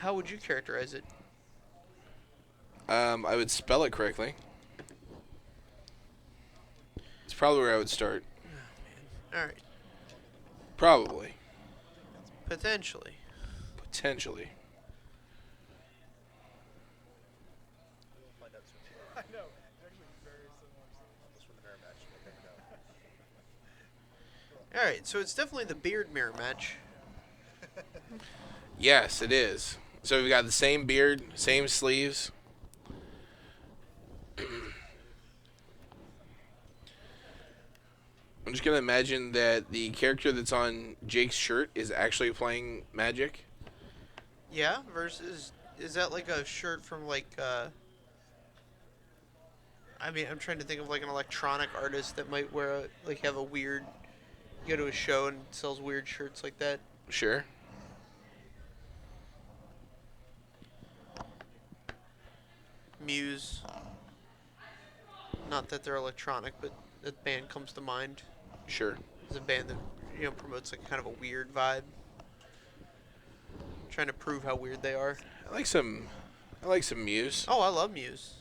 How would you characterize it? I would spell it correctly. It's probably where I would start. All right, Probably. potentially. Potentially. All right, so it's definitely the beard mirror match. Yes, it is. So we've got the same beard, same sleeves. I'm just gonna imagine that the character that's on Jake's shirt is actually playing Magic. Yeah, versus is that like a shirt from like I mean, I'm trying to think of like an electronic artist that might wear like have a weird go to a show and sells weird shirts like that. Sure. Muse. Not that they're electronic, but that band comes to mind. Sure. It's a band that promotes like kind of a weird vibe. Trying to prove how weird they are. I like some. I like some Muse. Oh, I love Muse.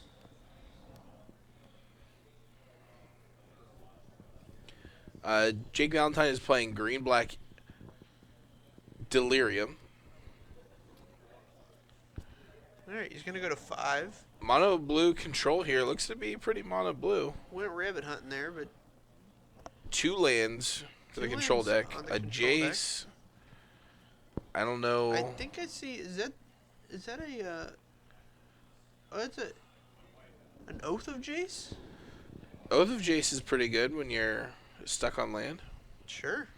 Jake Valentine is playing green black Delirium. All right, he's gonna go to 5. Mono blue control here looks to be pretty mono blue. Went rabbit hunting there, but 2 lands to the Two control lands deck. on the A control deck. Jace. I don't know. I think I see. Is that a? Oh, that's an Oath of Jace. Oath of Jace is pretty good when you're stuck on land. Sure.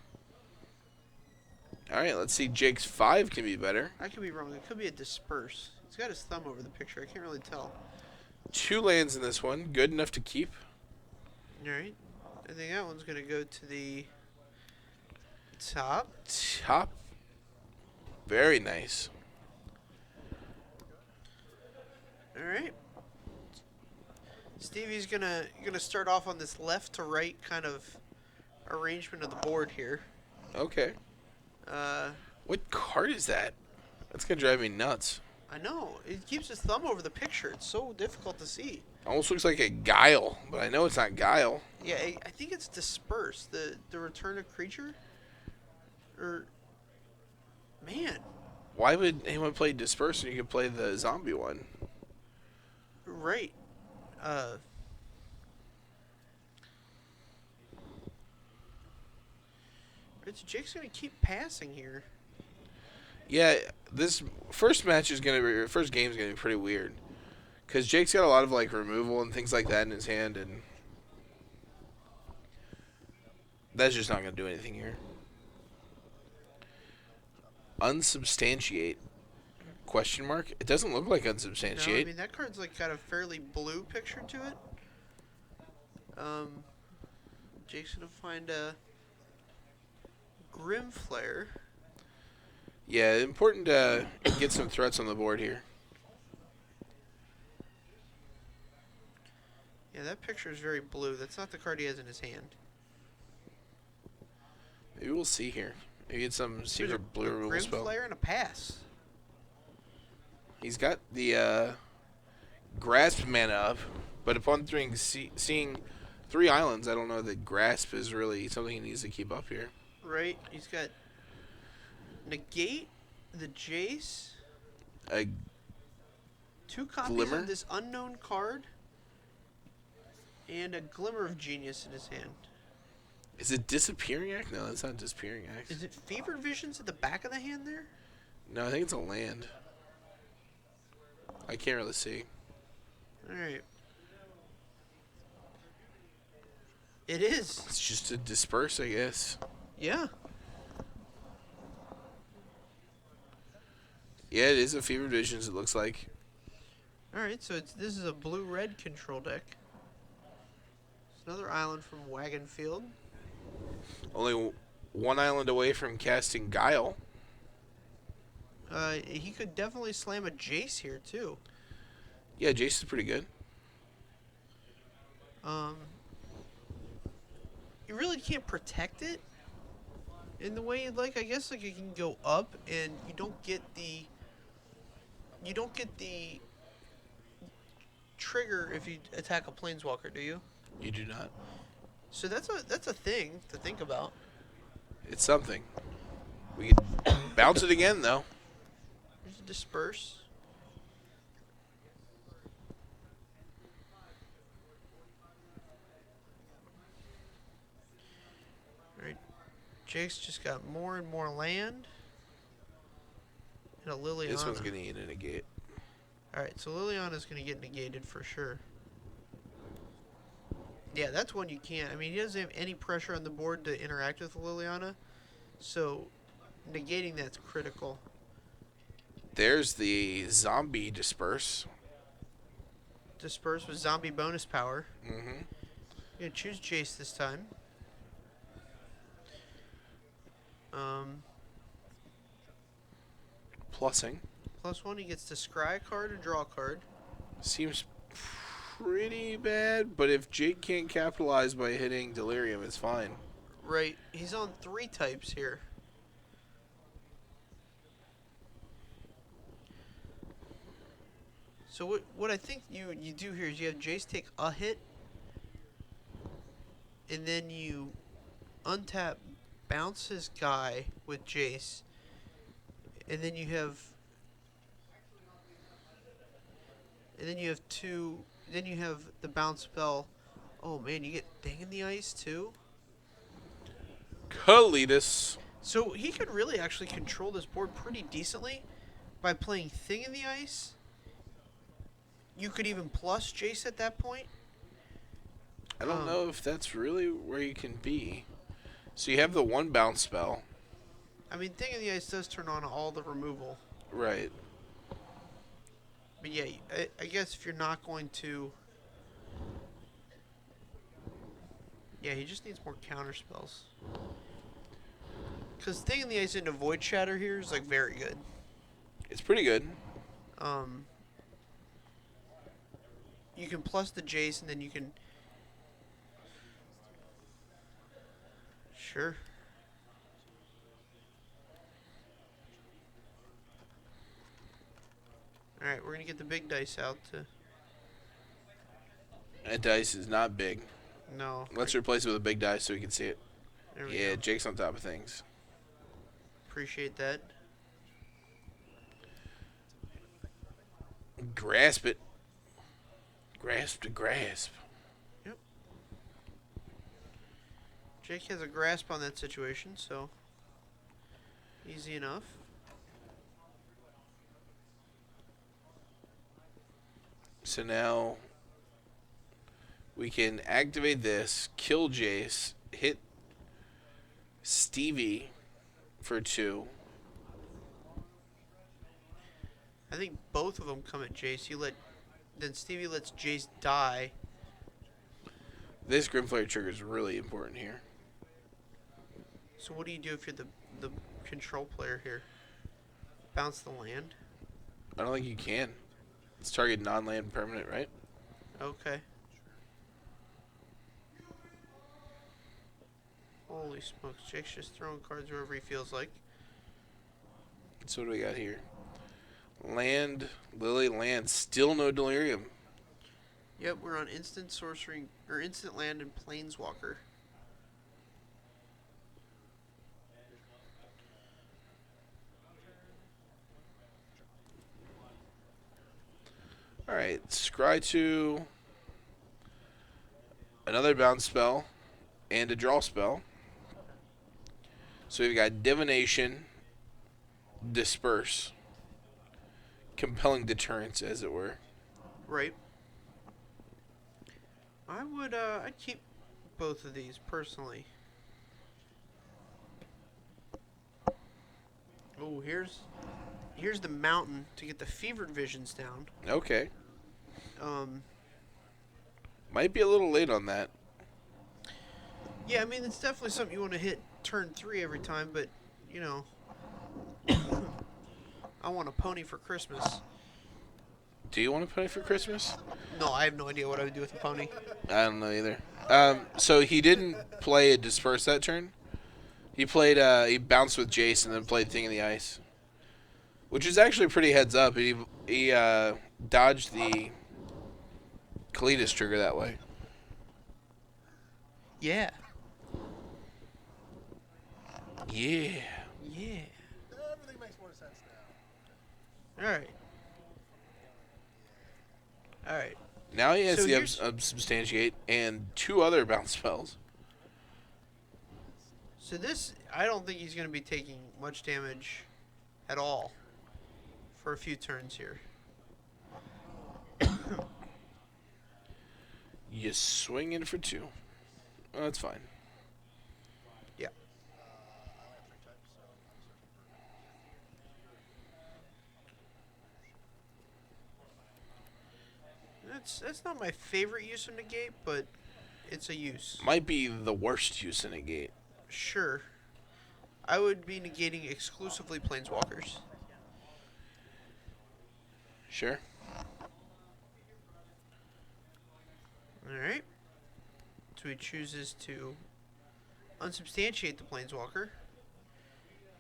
All right, let's see. Jake's 5 can be better. I could be wrong. It could be a disperse. He's got his thumb over the picture. I can't really tell. 2 lands in this one. Good enough to keep. All right. I think that one's gonna go to the top. Top. Very nice. All right. Stevie's gonna start off on this left to right kind of arrangement of the board here. Okay. What card is that? That's going to drive me nuts. I know. It keeps his thumb over the picture. It's so difficult to see. Almost looks like a Guile, but I know it's not Guile. Yeah, I think it's disperse. The return of creature. Or man, Why would anyone play Disperse when you could play the zombie one? right. It's Jake's gonna keep passing here. Yeah, this first match is going to be, first game is going to be pretty weird. Because Jake's got a lot of like removal and things like that in his hand, and that's just not going to do anything here. Unsubstantiate? Question mark? It doesn't look like No, I unsubstantiate. mean that card's like got a fairly blue picture to it. Jake's gonna find a Grim Flare. Yeah, important to get some threats on the board here. Yeah, that picture is very blue. That's not the card he has in his hand. Maybe we'll see here. Maybe it's some There's secret blue removal Grim spell. Flare and a pass. He's got the grasp mana up, but upon seeing 3 islands, I don't know that grasp is really something he needs to keep up here. Right. He's got negate the Jace. A 2 copies Glimmer? of this unknown card. And a Glimmer of Genius in his hand. Is it Disappearing Act? No, that's not Disappearing Act. Is it Fevered Visions at the back of the hand there? No, I think it's a land. I can't really see. Alright. It is. It's just a Disperse, I guess. Yeah. Yeah, it is a Fever Visions, it looks like. Alright, so this is a blue-red control deck. It's another island from Wagonfield. Only 1 island away from casting Guile. He could definitely slam a Jace here, too. Yeah, Jace is pretty good. You really can't protect it in the way you'd like. I guess like it can go up, and you don't get the you don't get the trigger if you attack a planeswalker, do you? You do not. So that's a thing to think about. It's something. We can bounce it again, though. There's a disperse. Alright. Jake's just got more and more land. And a Liliana. This one's going to eat a negate. Alright, so Liliana's going to get negated for sure. Yeah, that's one you can't. I mean, he doesn't have any pressure on the board to interact with Liliana. So, negating that's critical. There's the zombie disperse. Disperse with zombie bonus power. Mm-hmm. Gonna choose Jace this time. Plussing. +1, he gets to scry a card or draw a card. Seems pretty bad, but if Jake can't capitalize by hitting Delirium, it's fine. Right, he's on 3 types here. So what I think you do here is you have Jace take a hit, and then you untap, bounce his guy with Jace, and then you have two. Then you have the bounce spell. Oh man, you get Thing in the Ice too. Kalitas. So he could really actually control this board pretty decently by playing Thing in the Ice. You could even plus Jace at that point. I don't know if that's really where you can be. So you have the 1 bounce spell. I mean, Thing in the Ice does turn on all the removal. Right. But yeah, I guess if you're not going to... Yeah, he just needs more counter spells. Because Thing in the Ice into Void Shatter here is, like, very good. It's pretty good. You can plus the Jace, and then you can... Sure. Alright, we're going to get the big dice out to... That dice is not big. No. Let's replace it with a big dice so we can see it. There we Yeah, go. Jake's on top of things. Appreciate that. Grasp it. Grasp to grasp. Yep. Jake has a grasp on that situation, so... Easy enough. So now we can activate this, kill Jace, hit Stevie for 2. I think both of them come at Jace. Then Stevie lets Jace die. This Grimflare trigger is really important here. So what do you do if you're the control player here? Bounce the land? I don't think you can. It's target non-land permanent, right? Okay. Holy smokes, Jake's just throwing cards wherever he feels like. So what do we got here? Land, Lily, land, still no Delirium. Yep, we're on instant sorcery, or instant land and planeswalker. Alright, scry 2, another bounce spell, and a draw spell. So we've got Divination, Disperse, compelling deterrence, as it were. Right. I'd keep both of these, personally. Oh, here's the mountain to get the fevered visions down. Okay. Might be a little late on that. Yeah, I mean, it's definitely something you want to hit turn 3 every time, but, you know, I want a pony for Christmas. Do you want to play for Christmas? No, I have no idea what I would do with a pony. I don't know either. So he didn't play a Disperse that turn. He played, he bounced with Jace and then played Thing in the Ice. Which is actually pretty heads up. He dodged the Kalidas trigger that way. Yeah. Yeah. Yeah. Everything makes more sense now. All right. All right. Now he has So the here's- Substantiate and 2 other bounce spells. So this, I don't think he's going to be taking much damage at all for a few turns here. You swing in for 2. Oh, that's fine. Yeah. That's not my favorite use of negate, but it's a use. Might be the worst use in negate. Sure. I would be negating exclusively planeswalkers. Sure. Alright. So he chooses to unsubstantiate the planeswalker.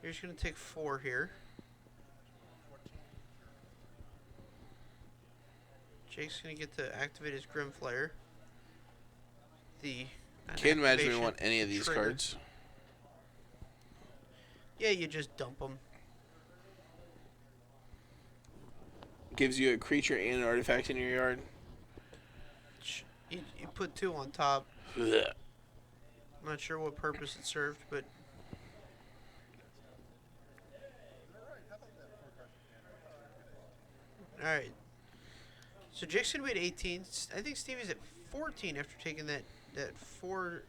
You're just going to take 4 here. Jake's going to get to activate his Grimflayer. Can't imagine we activation want any of these trigger. cards. Yeah, you just dump them. Gives you a creature and an artifact in your yard. You put 2 on top. Ugh. I'm not sure what purpose it served, but alright. So Jake's gonna be at 18. I think Stevie's at 14 after taking that 4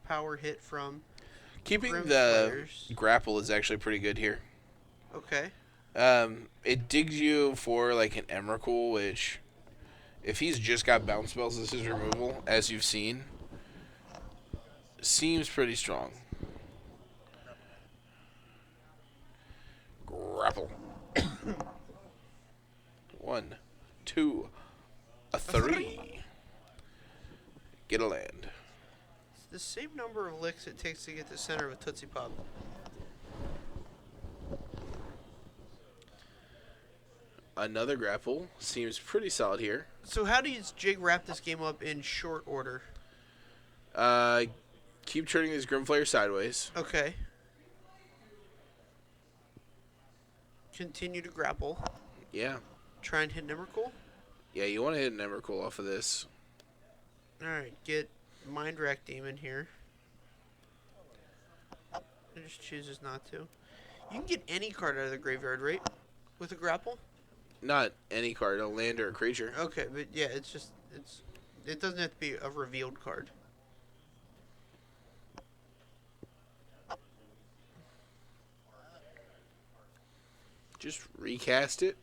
power hit from. Keeping Grim the Flayers. grapple is actually pretty good here. Okay. It digs you for like an Emrakul, which, if he's just got bounce spells as his removal, as you've seen, seems pretty strong. Grapple. 1, 2, a 3. Get a land. It's the same number of licks it takes to get the center of a Tootsie Pop. Another grapple seems pretty solid here. So how does Jake wrap this game up in short order? Keep turning this Grimflayer sideways. Okay. Continue to grapple. Yeah. Try and hit Emrakul. Yeah, you want to hit an Emrakul off of this. Alright, get Mind Rack Demon here. It just chooses not to. You can get any card out of the graveyard, right? With a grapple? Not any card, a land or a creature. Okay, but yeah, it doesn't have to be a revealed card. Just recast it.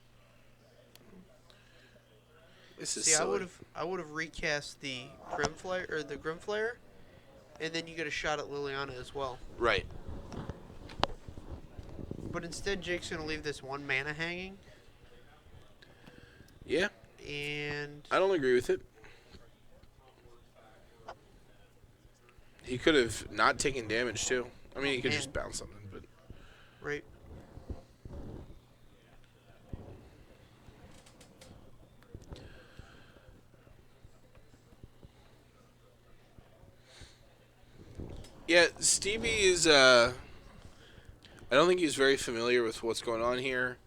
This is See, silly. I would have recast the Grimflayer, and then you get a shot at Liliana as well. Right. But instead, Jake's gonna leave this 1 mana hanging, Yeah, and I don't agree with it. He could have not taken damage too. I mean, he could Man. just bounce something, but right. yeah, Stevie is. I don't think he's very familiar with what's going on here.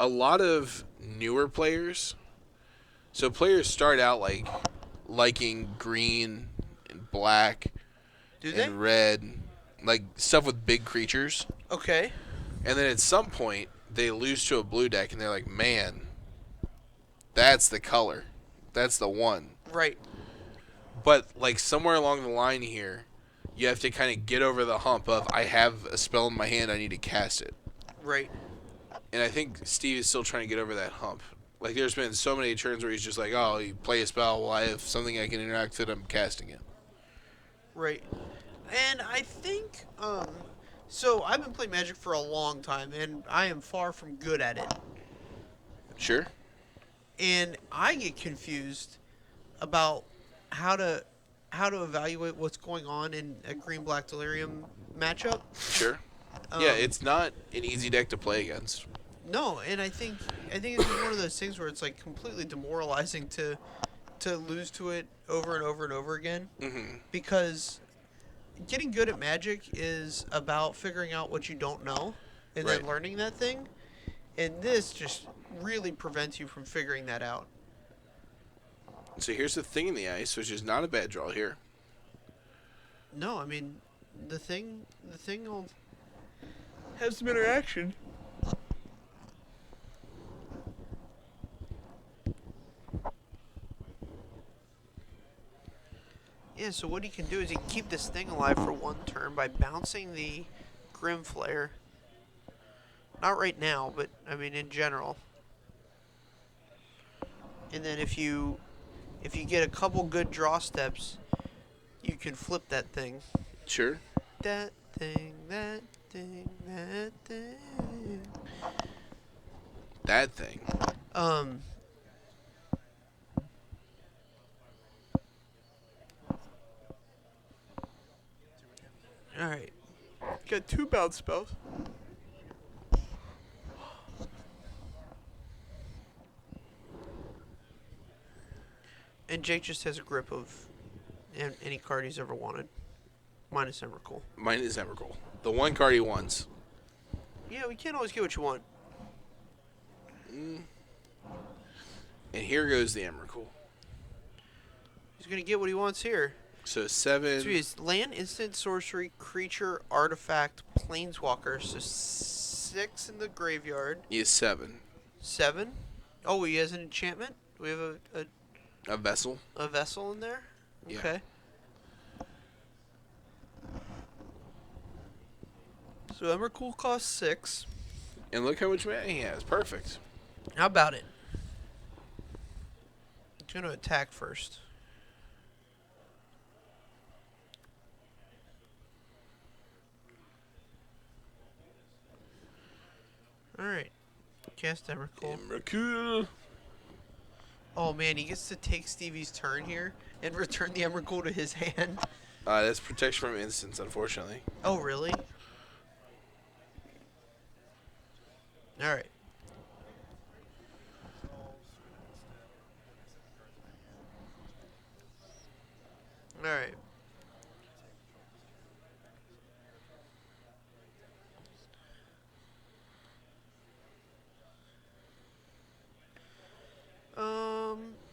A lot of newer players. So players start out like liking green and black Do they? and red, like stuff with big creatures. Okay. And then at some point they lose to a blue deck and they're like, "Man, that's the color. That's the one." Right. But like somewhere along the line here, you have to kind of get over the hump of I have a spell in my hand, I need to cast it. Right. And I think Steve is still trying to get over that hump. Like there's been so many turns where he's just like, "Oh, you play a spell, well I have something I can interact with, I'm casting it." Right. And I think, so I've been playing Magic for a long time, and I am far from good at it. Sure. And I get confused about how to evaluate what's going on in a green-black Delirium matchup. Sure. Yeah, it's not an easy deck to play against. No, and I think it's just one of those things where it's like completely demoralizing to lose to it over and over and over again, Mm-hmm. because getting good at Magic is about figuring out what you don't know and Right. then learning that thing, and this just really prevents you from figuring that out. So here's the thing in the ice, which is not a bad draw here. No, I mean, the thing will have some interaction. Yeah, so what he can do is he can keep this thing alive for one turn by bouncing the Grim Flare. Not right now, but I mean in general. And then if you get a couple good draw steps, you can flip that thing. Sure. That thing, that thing, that thing. That thing. Alright. Got 2 bounce spells. And Jake just has a grip of any card he's ever wanted. Minus Emrakul. Mine is Emrakul. The one card he wants. Yeah, we can't always get what you want. And here goes the Emrakul. He's going to get what he wants here. So 7. So he has land, instant, sorcery, creature, artifact, planeswalker. So 6 in the graveyard. He is 7. 7. Oh, he has an enchantment? We have A vessel. a vessel in there? Yeah. Okay. So Emrakul costs 6. And look how much mana he has. Perfect. How about it? He's going to attack first. Alright. Cast Emrakul. Emrakul. Oh man, he gets to take Stevie's turn here and return the Emrakul to his hand. That's protection from instants, unfortunately. Oh, really? Alright. Alright.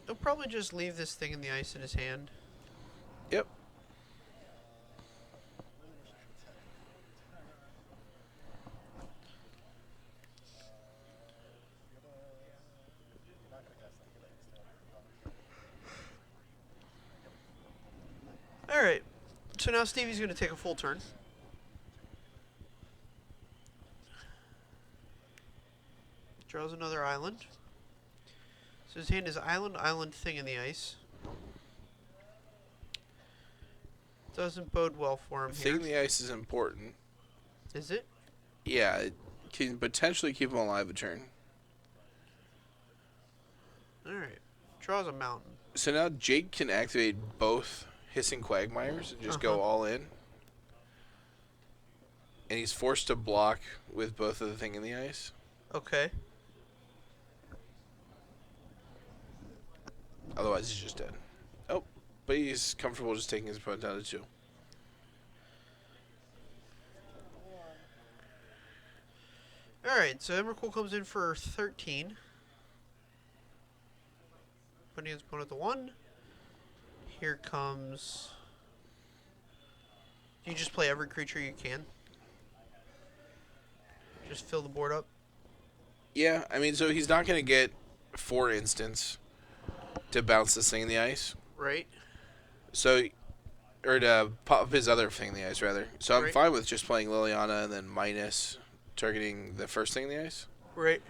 He'll probably just leave this thing in the ice in his hand. Yep. Alright. So now Stevie's going to take a full turn. Draws another island. So his hand is island, thing in the ice. Doesn't bode well for him Thing here. in the ice is important. Is it? Yeah, it can potentially keep him alive a turn. Alright. Draws a mountain. So now Jake can activate both Hissing Quagmires and just go all in. And he's forced to block with both of the thing in the ice. Okay. Otherwise, he's just dead. Oh, but he's comfortable just taking his opponent down to 2. Alright, so Emrakul comes in for 13. Putting his opponent to 1. Here comes... You just play every creature you can. Just fill the board up. Yeah, I mean, so he's not going to get 4 instants to bounce this thing in the ice. Right. So, or to pop his other thing in the ice, rather. So I'm Right. fine with just playing Liliana and then minus targeting the first thing in the ice. Right.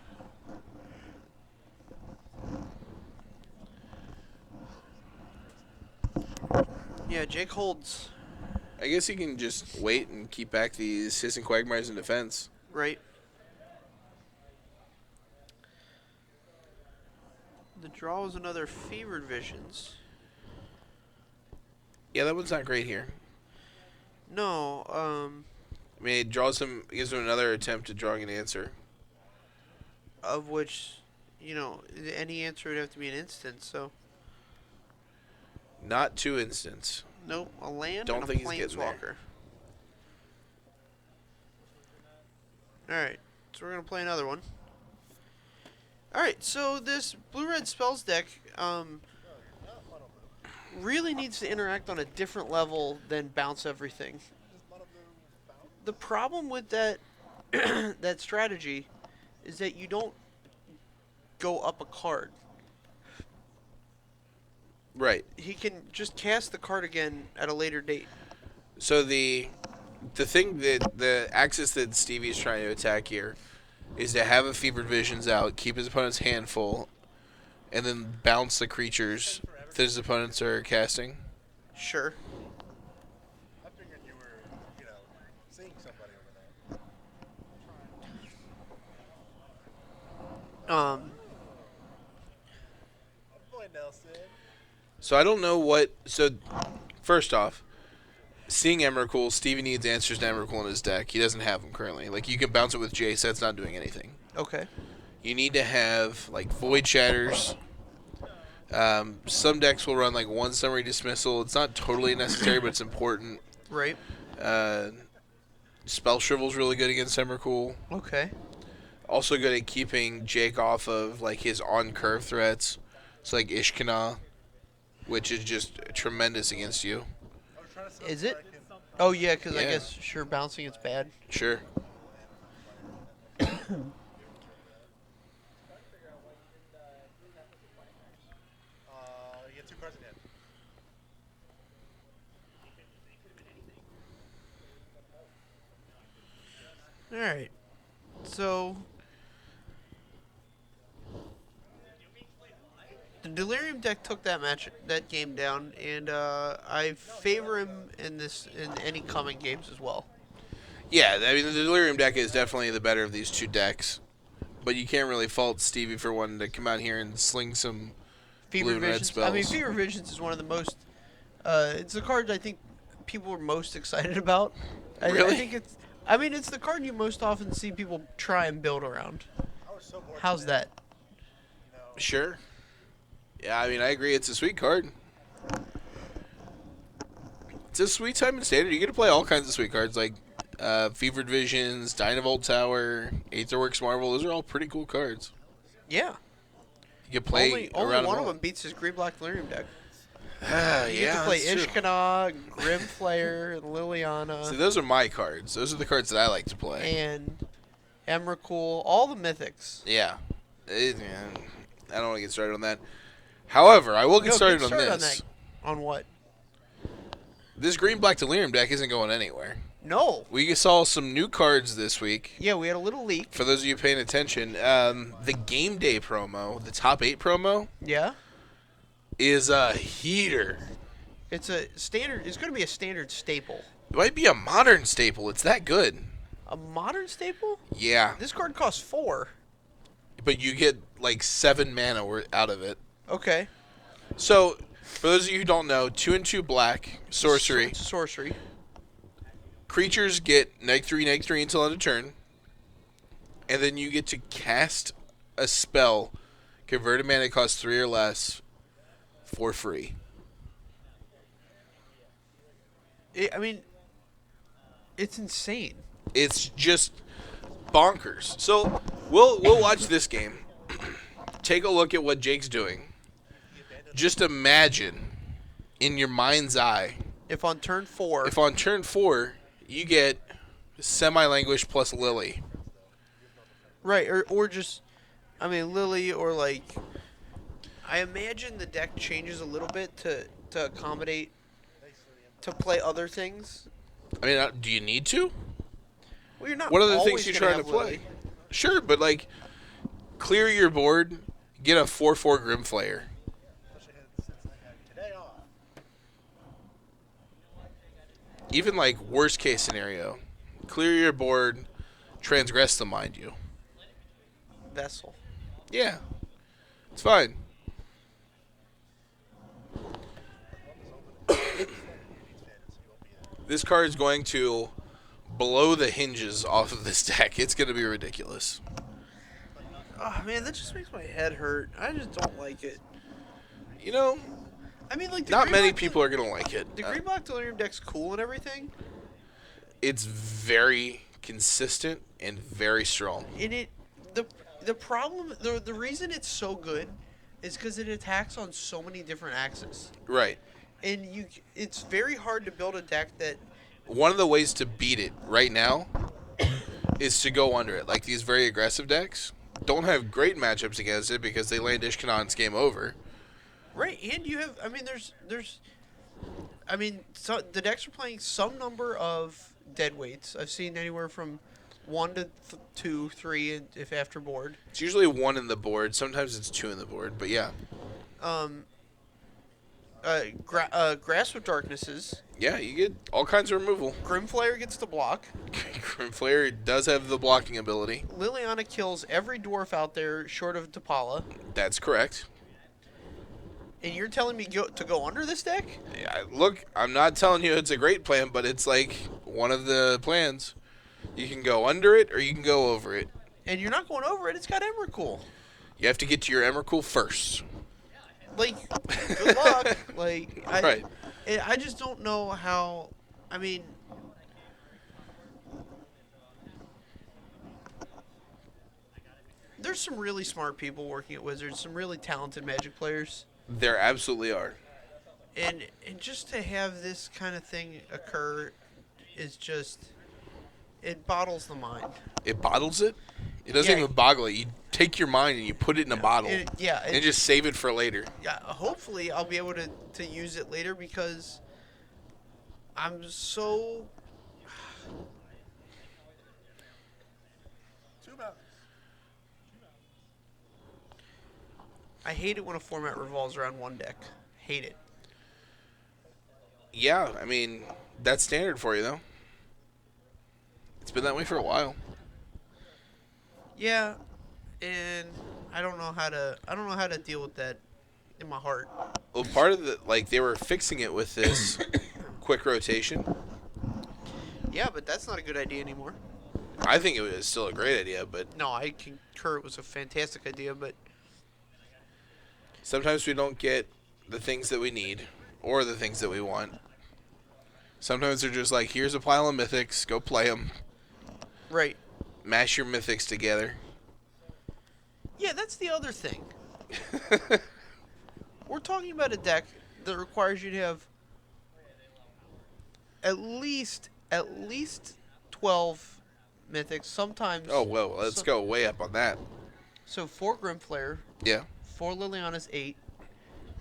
Yeah, Jake holds. I guess he can just wait and keep back these Hissing Quagmires in defense. Right. The draw is another Fevered Visions. Yeah, that one's not great here. No, I mean, it draws him, gives him another attempt at drawing an answer. Of which, any answer would have to be an instance. So, Not 2 instants. nope, a land Don't and a think he's getting there. planeswalker. Alright, so we're going to play another one. Alright, so this blue-red spells deck really needs to interact on a different level than bounce everything. The problem with that that strategy is that you don't go up a card. Right. He can just cast the card again at a later date. So the thing that the axis that Stevie's trying to attack here is to have a Fevered Visions out, keep his opponent's hand full, and then bounce the creatures that his opponents are casting. Sure. I figured you were, seeing somebody over there. Boy, Nelson. So I don't know what. So first off, seeing Emrakul, Stevie needs answers to Emrakul in his deck. He doesn't have them currently. Like, you can bounce it with Jace, that's not doing anything. Okay. You need to have, like, Void Shatters. Some decks will run, like, 1 Summary Dismissal. It's not totally necessary, but it's important. Right. Spell Shrivel's really good against Emrakul. Okay. Also good at keeping Jake off of, like, his on-curve threats. So, like, Ishkana, which is just tremendous against you. Is it? Oh, yeah, because I Yeah. guess, sure, bouncing is bad. Sure. You get 2 cards in hand. Alright. So, the Delirium deck took that game down, and I favor him in any coming games as well. Yeah, I mean, the Delirium deck is definitely the better of these 2 decks. But you can't really fault Stevie for wanting to come out here and sling some blue and red Visions. spells. I mean, Fever Visions is one of the most. It's the card I think people are most excited about. Really? I think it's. I mean, it's the card you most often see people try and build around. I was so bored. How's today, that? Sure. Yeah, I mean, I agree. It's a sweet card. It's a sweet time in Standard. You get to play all kinds of sweet cards, like Fevered Visions, Dynavolt Tower, Aetherworks Marvel. Those are all pretty cool cards. Yeah. You can play Only around one all. of them beats his green-black Delirium deck. Yeah, You get to play that's true. Ishkana, Grimflayer, Liliana, See, those are my cards. Those are the cards that I like to play. and Emrakul, all the mythics. Yeah. I don't want to get started on that. However, I will get started on on this. that. On what? This green-black Delirium deck isn't going anywhere. No. We saw some new cards this week. Yeah, we had a little leak. For those of you paying attention, the Game Day promo, the Top 8 promo, Yeah. is a heater. It's a standard. It's going to be a standard staple. It might be a modern staple. It's that good. A modern staple? Yeah, This card costs 4. but you get like 7 mana out of it. Okay. So, for those of you who don't know, 2 and 2 black, sorcery. Sorcery. Creatures get -3/-3 until end of turn. And then you get to cast a spell, converted mana cost 3 or less, for free. I mean, it's insane. It's just bonkers. So we'll watch this game. Take a look at what Jake's doing. Just imagine in your mind's eye, If on turn 4, if on turn 4 you get Semi-Languish plus Lily. right, or just, I mean, Lily, or like, I imagine the deck changes a little bit to accommodate, to play other things. I mean, do you need to? Well, you're not. What are the always things you're gonna trying to have play? Lily. Sure, but like, clear your board, get a 4/4 Grimflayer. Especially since I have today off. Even like worst case scenario, clear your board, transgress the mind you. Vessel. Yeah, it's fine. This card is going to blow the hinges off of this deck. It's going to be ridiculous. Oh man, that just makes my head hurt. I just don't like it. You know, I mean, like not many people are going to like it. The green block Delirium deck's cool and everything. It's very consistent and very strong. And the problem, the reason it's so good is because it attacks on so many different axes. Right. And it's very hard to build a deck that... One of the ways to beat it right now is to go under it. Like these very aggressive decks don't have great matchups against it because they land Ishkanon's game over. Right, and you have... I mean, so the decks are playing some number of dead weights. I've seen anywhere from 1 to 2, 3 if after board. It's usually 1 in the board. Sometimes it's 2 in the board, but yeah. Grasp of Darknesses. Yeah, you get all kinds of removal. Grimflayer gets to block. Grimflayer does have the blocking ability. Liliana kills every dwarf out there short of Tapala. That's correct. And you're telling me to go under this deck? Yeah, look, I'm not telling you it's a great plan, but it's like one of the plans. You can go under it or you can go over it. And you're not going over it. It's got Emrakul. You have to get to your Emrakul first. Like, good luck. Like, Right. I just don't know how. I mean, there's some really smart people working at Wizards, some really talented Magic players. There absolutely are. And just to have this kind of thing occur is just, it boggles the mind. It bottles it? It doesn't even boggle it. You take your mind and you put it in a bottle. And just save it for later. Yeah, hopefully I'll be able to use it later because I'm so... I hate it when a format revolves around one deck. Hate it. Yeah, I mean, that's standard for you, though. It's been that way for a while. Yeah, and I don't know how to deal with that in my heart. Well, part of the, like, they were fixing it with this quick rotation. Yeah, but that's not a good idea anymore. I think it was still a great idea, but... No, I concur it was a fantastic idea, but... Sometimes we don't get the things that we need or the things that we want. Sometimes they're just like, here's a pile of mythics, go play them. Right. Mash your mythics together. Yeah, that's the other thing. We're talking about a deck that requires you to have at least 12 mythics, sometimes... Oh, well, let's go way up on that. So 4 Grimflayer. Yeah. 4 Liliana's 8.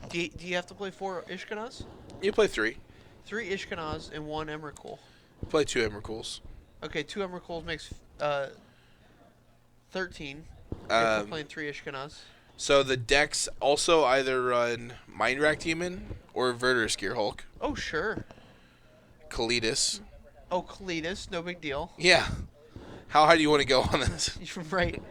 Do you have to play 4 Ishkanahs? You play 3. 3 Ishkanahs and 1 Emrakul. You play 2 Emrakuls. Okay, 2 Emrakuls makes 13. If we're playing 3 Ishkanahs. So the decks also either run Mindrack Demon or Verdurous Gear Hulk. Oh, sure. Kalitas. Oh, Kalitas, no big deal. Yeah. How high do you want to go on this? Right.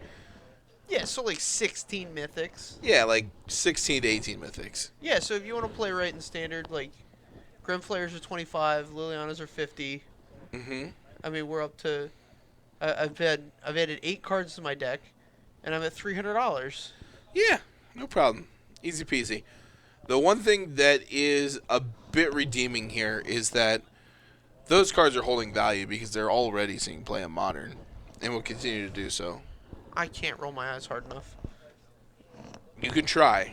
Yeah, so like 16 mythics. Yeah, like 16 to 18 mythics. Yeah, so if you want to play right in standard, like Grimflayers are 25, Liliana's are 50. Mm-hmm. I mean, we're up to. I've added 8 cards to my deck, and I'm at $300. Yeah, no problem. Easy peasy. The one thing that is a bit redeeming here is that those cards are holding value because they're already seeing play in Modern, and will continue to do so. I can't roll my eyes hard enough. You can try.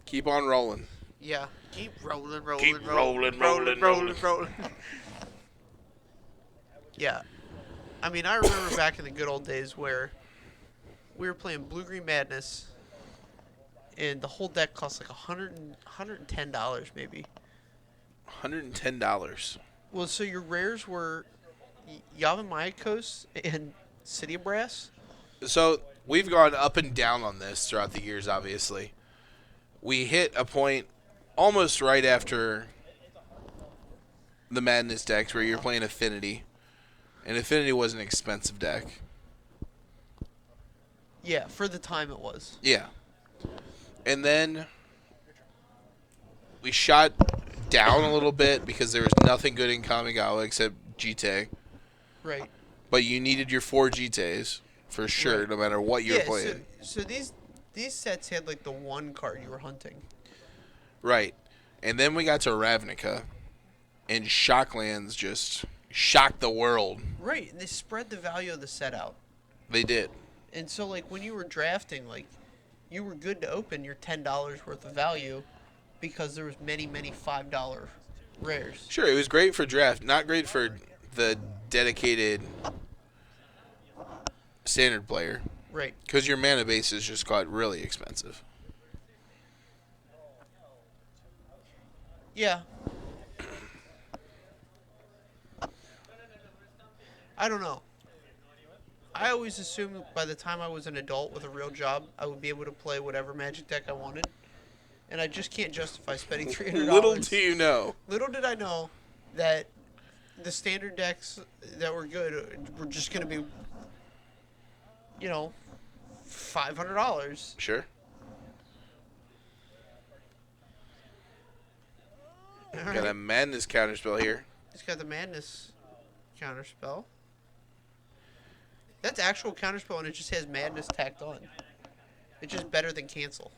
Keep on rolling. Yeah. Keep rolling. Keep rolling. Yeah. I mean, I remember back in the good old days where we were playing Blue-Green Madness, and the whole deck cost like $110 maybe. $110. Well, so your rares were Yavin Mayakos and City of Brass? So we've gone up and down on this throughout the years, obviously. We hit a point almost right after the Madness decks where you're playing Affinity. And Affinity was an expensive deck. Yeah, for the time it was. Yeah. And then we shot down a little bit because there was nothing good in Kamigawa except GT. Right. But you needed your 4 GTAs for sure, Right. no matter what you're Yeah. playing. So these sets had like the one card you were hunting. Right. And then we got to Ravnica, and Shocklands just shocked the world. Right. And they spread the value of the set out. They did. And so like when you were drafting, like you were good to open your $10 worth of value because there was many $5 rares. Sure, it was great for draft, not great for the dedicated standard player. Right. Because your mana bases just got really expensive. Yeah. I don't know. I always assumed by the time I was an adult with a real job, I would be able to play whatever Magic deck I wanted. And I just can't justify spending $300. Little do you know. Little did I know that the standard decks that were good were just going to be, you know, $500. Sure. All Got a right. madness counterspell here. He's got the Madness counterspell. That's actual counterspell, and it just has Madness tacked on. It's just better than cancel.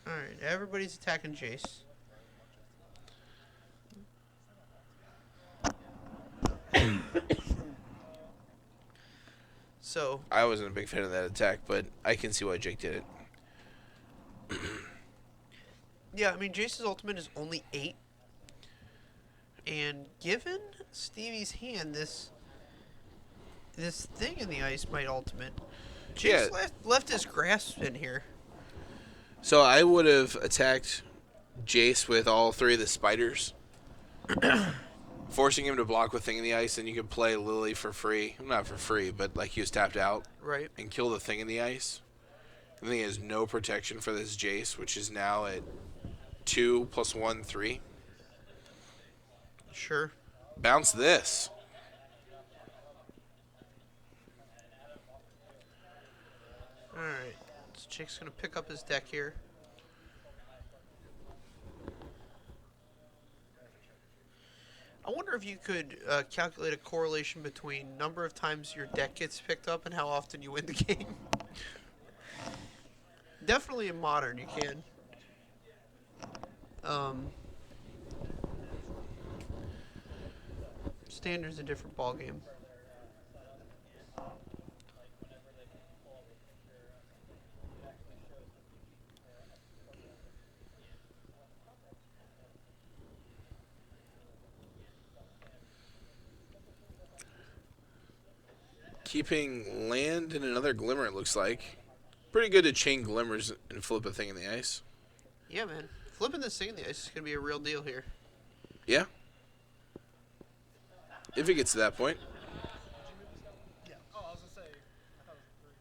Alright, everybody's attacking Jace. So, I wasn't a big fan of that attack, but I can see why Jake did it. yeah, I mean, Jace's ultimate is only 8. And given Stevie's hand, this thing in the ice might ultimate. Jace left his grasp in here. So I would have attacked Jace with all 3 of the spiders, forcing him to block with Thing in the Ice, and you could play Lily for free. Well, not for free, but like he was tapped out. Right. And kill the Thing in the Ice. And then he has no protection for this Jace, which is now at 2 + 1, 3. Sure. Bounce this. Alright. So Jake's going to pick up his deck here. I wonder if you could calculate a correlation between number of times your deck gets picked up and how often you win the game. Definitely in Modern you can. Standard's a different ballgame. Keeping land and another glimmer, it looks like. Pretty good to chain glimmers and flip a Thing in the Ice. Yeah, man. Flipping this thing in the ice is going to be a real deal here. Yeah. If it gets to that point. Yeah. Oh, I was gonna say. I thought it was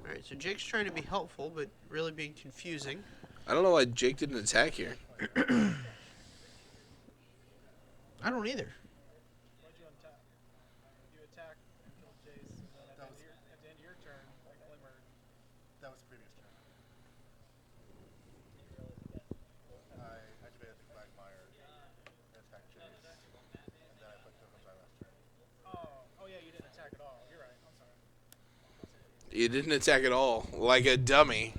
3. Alright, so Jake's trying to be helpful, but really being confusing. I don't know why Jake didn't attack here. I don't either. Why'd you untap? You attack and kill Jace, and then at the end of your turn, a glimmer. That was the previous turn. I activated the Quagmire and attacked Jace, and then I put tokens on last turn. Oh yeah, you didn't attack at all. You're right. I'm sorry. You didn't attack at all, like a dummy.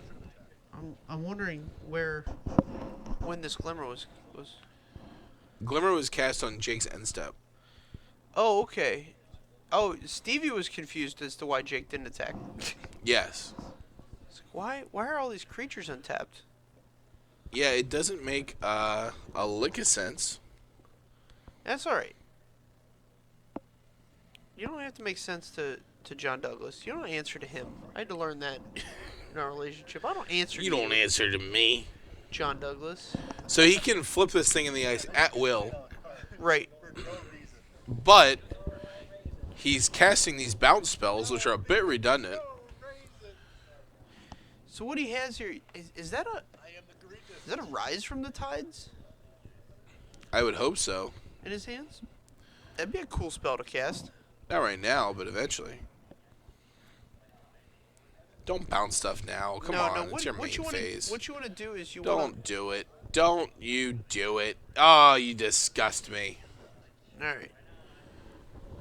I'm wondering when this glimmer was. Glimmer was cast on Jake's end step. Oh, okay. Oh, Stevie was confused as to why Jake didn't attack. Yes. It's like, why are all these creatures untapped? Yeah, it doesn't make a lick of sense. That's alright. You don't have to make sense to John Douglas. You don't answer to him. I had to learn that in our relationship. I don't answer to You don't answer to me. John Douglas. So he can flip this thing in the ice at will, Right. For no reason. but he's casting these bounce spells, which are a bit redundant. No reason. So what he has here is that a I am the greatest. is that a rise from the tides I would hope so. in his hands? That'd be a cool spell to cast. Not right now, but eventually. Don't bounce stuff now. Come on, it's your main phase. What you want to do is you want Don't do it. Don't you do it. Oh, you disgust me. All right.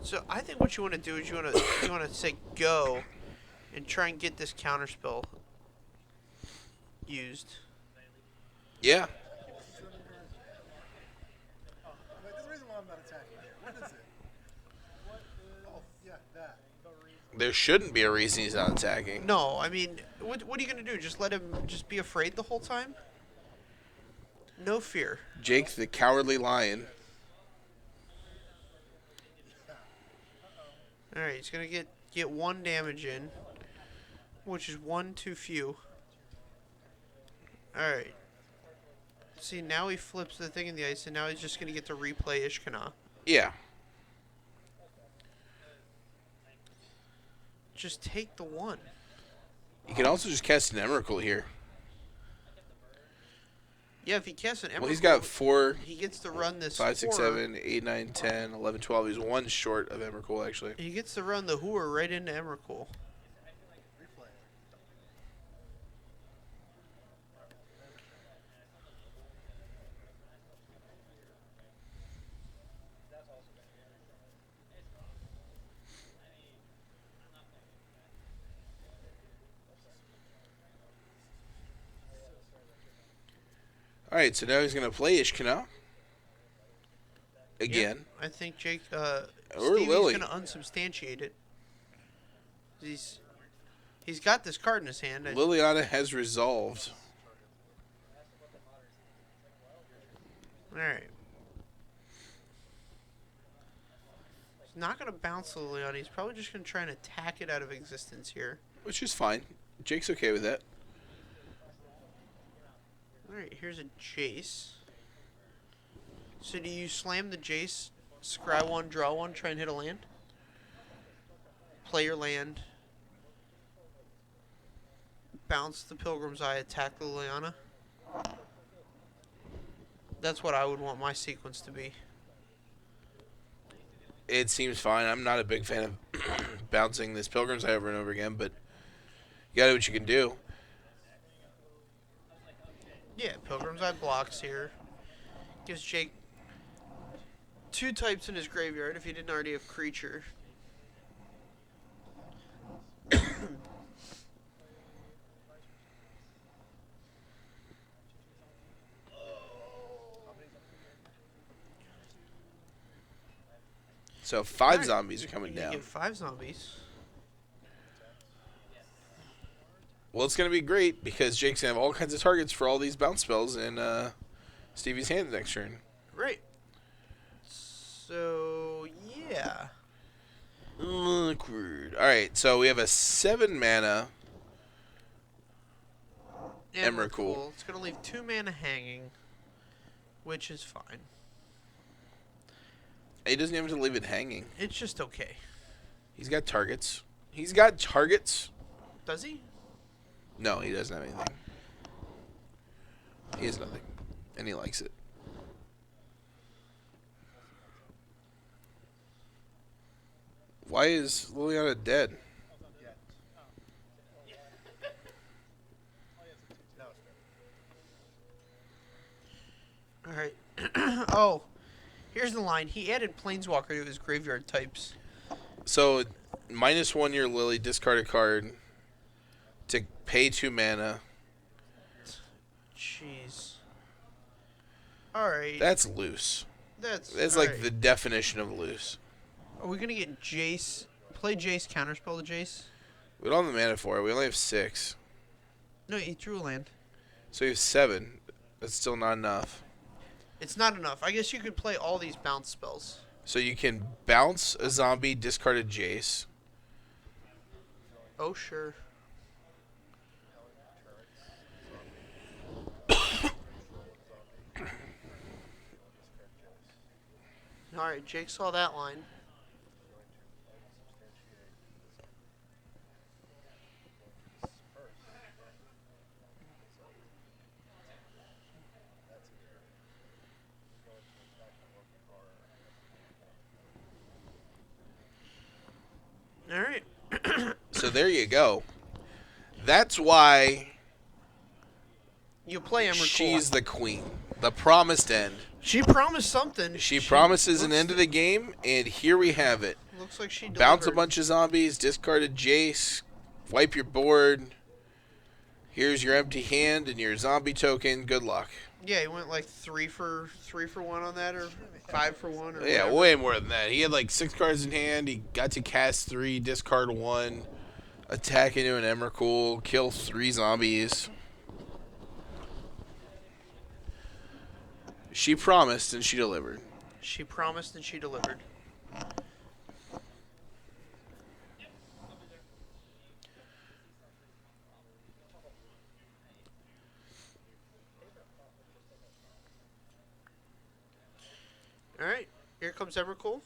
So I think what you want to do is you want to say go, and try and get this counterspell used. Yeah. Wait, there's a reason why I'm not attacking here. What is it? Oh, yeah, that. There shouldn't be a reason he's not attacking. No, I mean, what are you gonna do? Just let him just be afraid the whole time? No fear. Jake the Cowardly Lion. All right, he's gonna get 1 damage in, which is 1 too few. All right. See, now he flips the thing in the ice, and now he's just gonna get to replay Ishkana. Yeah. Just take the 1. You can also just cast an Emrakul here. Yeah, if he casts an Emrakul, Well, he's got 4, he gets to run this 5, 6, horror. 7, 8, 9, 10, 11, 12. He's 1 short of Emrakul, actually. He gets to run the Hooer right into Emrakul. Replay. Alright, so now he's going to play Ishkana. Again. Yep, I think Jake, Or Stevie's Lily. gonna unsubstantiate it. He's got this card in his hand. Liliana has resolved. All right. He's not gonna bounce Liliana. He's probably just gonna try and attack it out of existence here. Which is fine. Jake's okay with that. All right, here's a Jace. So do you slam the Jace, scry 1, draw 1, try and hit a land? Play your land. Bounce the Pilgrim's Eye, attack Liliana. That's what I would want my sequence to be. It seems fine. I'm not a big fan of bouncing this Pilgrim's Eye over and over again, but you gotta do what you can do. Yeah, Pilgrim's Eye blocks here. Gives Jake 2 types in his graveyard if he didn't already have creature. So 5 Alright, zombies are coming You can down. get 5 zombies. Well, it's gonna be great because Jake's gonna have all kinds of targets for all these bounce spells in Stevie's hand next turn. Right. So, yeah. Awkward. Alright, so we have a 7 mana. Emrakul. It's going to leave 2 mana hanging, which is fine. He doesn't even have to leave it hanging. It's just okay. He's got targets. He's got targets. Does he? No, he doesn't have anything. He has nothing. And he likes it. Why is Liliana dead? All right. Oh, here's the line. He added Planeswalker to his graveyard types. So, -1 your Lily, discard a card to pay 2 mana. Jeez. All right. That's loose. That's That's all like right. the definition of loose. Are we gonna get Jace? Play Jace, counterspell the Jace. We don't have the mana for it. We only have 6. No, he drew a land. So you have 7. That's still not enough. It's not enough. I guess you could play all these bounce spells. So you can bounce a zombie, discard a Jace. Oh sure. All right, Jake saw that line. All right. So there you go. That's why You play Emrakul. she's the queen. The promised end. She promised something. She promises an end to the game, and here we have it. Looks like she delivered. Bounce a bunch of zombies, discard a Jace, wipe your board. Here's your empty hand and your zombie token. Good luck. Yeah, he went like 3 for 1 on that, or 5 for 1, or Yeah, whatever. way more than that. He had like 6 cards in hand. He got to cast 3, discard 1, attack into an Emrakul, kill 3 zombies. She promised and she delivered. She promised and she delivered. All right, here comes Emrakul.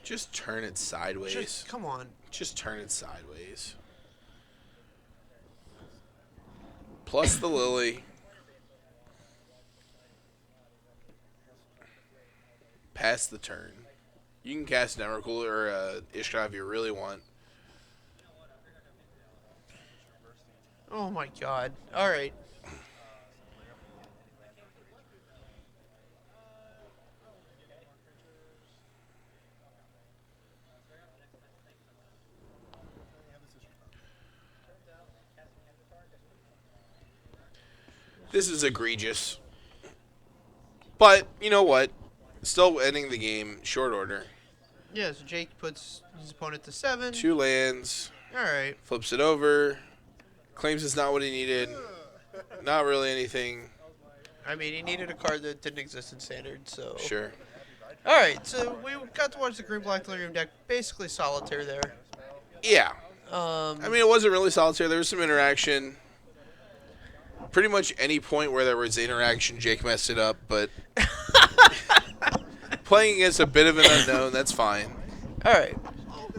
Just turn it sideways. Just come on. Just turn it sideways. Plus the Lily. Pass the turn. You can cast an Emrakul or Ishka if you really want. Oh my God! All right. This is egregious. But, you know what? Still ending the game, short order. Yeah, so Jake puts his opponent to 7. 2 lands, All right. flips it over, claims it's not what he needed. Not really anything. I mean, he needed a card that didn't exist in Standard, so. Sure. All right, so we got to watch the green-black Delirium deck. Basically solitaire there. Yeah. Um, I mean, it wasn't really solitaire. There was some interaction. Pretty much any point where there was interaction, Jake messed it up, but playing against a bit of an unknown, that's fine. all right.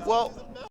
Well,